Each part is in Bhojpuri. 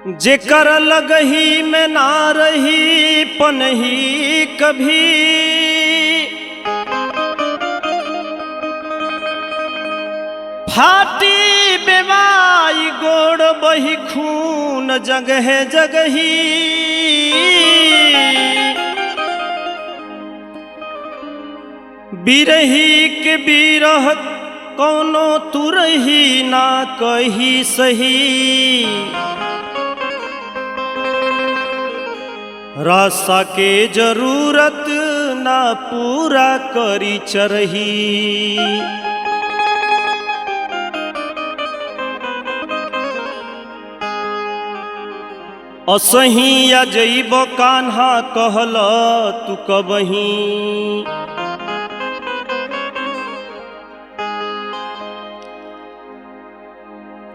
जेकर लगही में ना रही पनही कभी, फाटी बेवाई गोड़ बही खून जगह जगही। बिरही के बिरह कौनो तुरही ना कही सही, रास्ता के जरूरत ना पूरा करी चरही। असही या जइब कान्हा कहल तू कबही,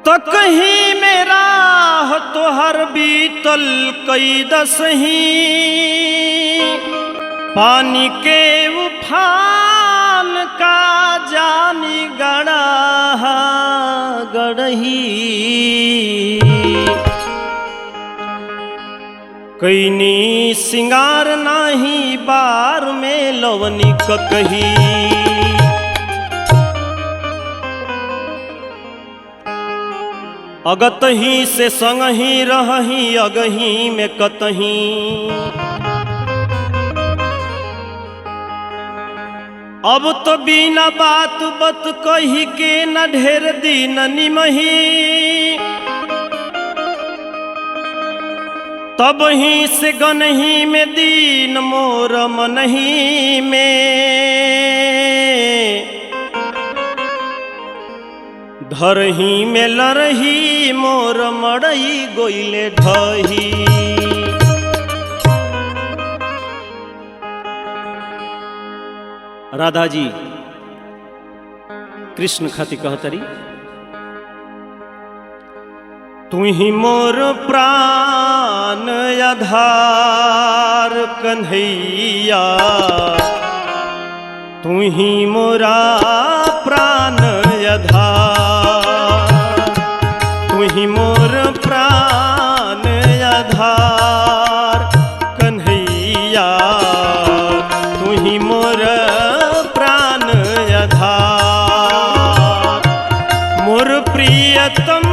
तो कहीं मेरा तोहर बीतल कई दसही। पानी के उफान का जानी गड़ा गड़ही, कैनी सिंगार नाही बार में लवनी कही। अगतही से संगही रहही अगही में कतही, अब तो बिना बात बत कही के न ढेर दिन निमही। तब ही से गनही में दीन मोर मनही में, धरही में लरही मोर मड़ई गोइले ढही। राधा जी कृष्ण खाती कहतरी, तू ही मोर प्राण आधार कन्हैया, तू ही मोरा प्राण आधार, तू ही मोर प्राण आधार कन्हैया, तू ही मोर प्राण आधार। मोर प्रियतम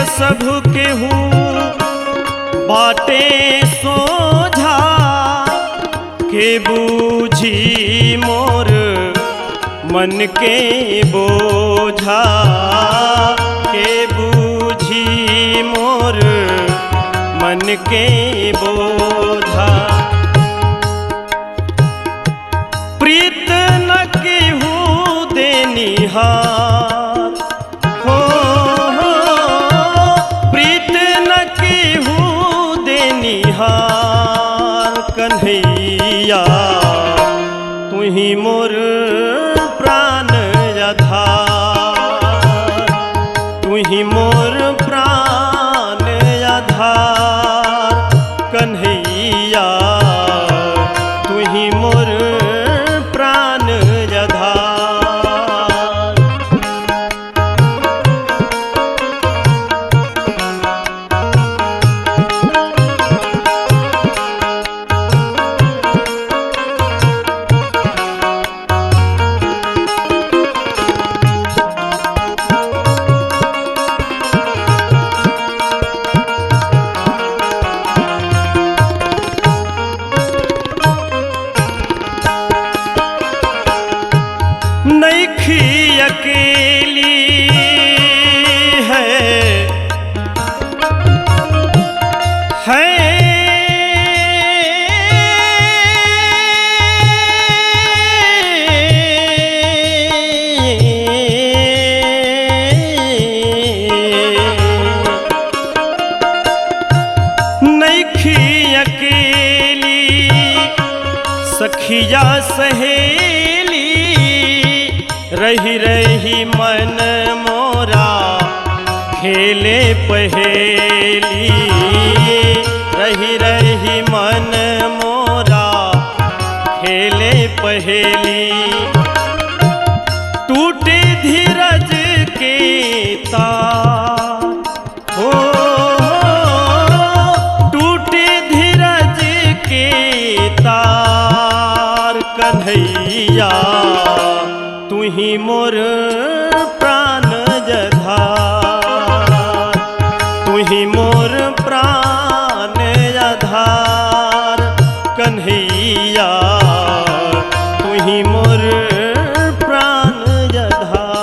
सब केहू बाटे सोझा, के बूझी मोर मन के बोझा, के बूझी मोर मन के बोझा। प्रीत न केहू देनिहार, कन्हैया तू ही मोर प्राण आधार, तू ही मोर प्राण आधार कन्हैया, तू ही मोर प्राण आधार। सखिया सहेली रही रही मन मोरा खेले पहेली रही रही मन मोरा खेले पहेली टूटे धीरज के तार हो टूटे धीरज के तार कन्हैया तू ही मोर प्राण जधार तू ही मोर प्राण आधार कन्हैया तू ही मोर प्राण आधार।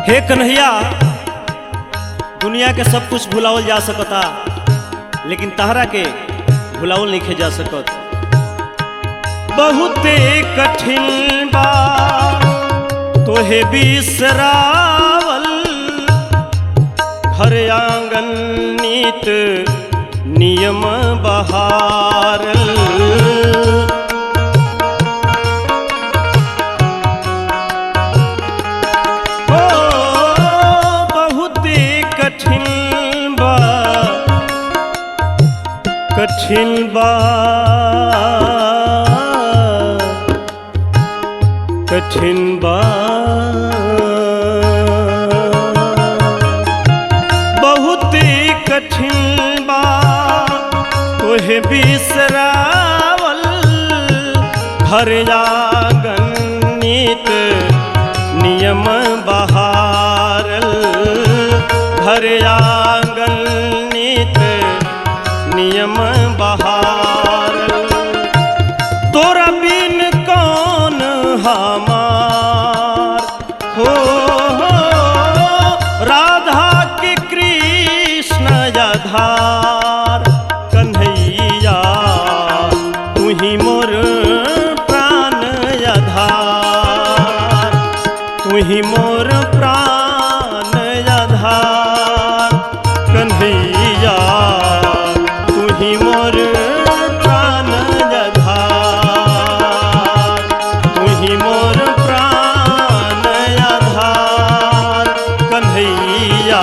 हे कन्हैया दुनिया के सब कुछ भुलावल जा सकता लेकिन तहरा के भुलावल नहीं जा सकत। बहुते कठिन बा तोहे बिसरावल घर आंगन नीत नियम बहारल कठिन बा कठिन बा बहुत कठिन बा तोहे बिसरावल घर आंगन नीत नियम बहारल घर आंगन नीत नियम बहार तोरा बिन कौन हमार हो राधा के कृष्ण आधार कन्हैया तू ही मोर प्राण आधार तू ही मोर प्राण आधार कन्हैया तू ही मोर प्राण आधार तू ही मोर प्राण आधार कन्हैया।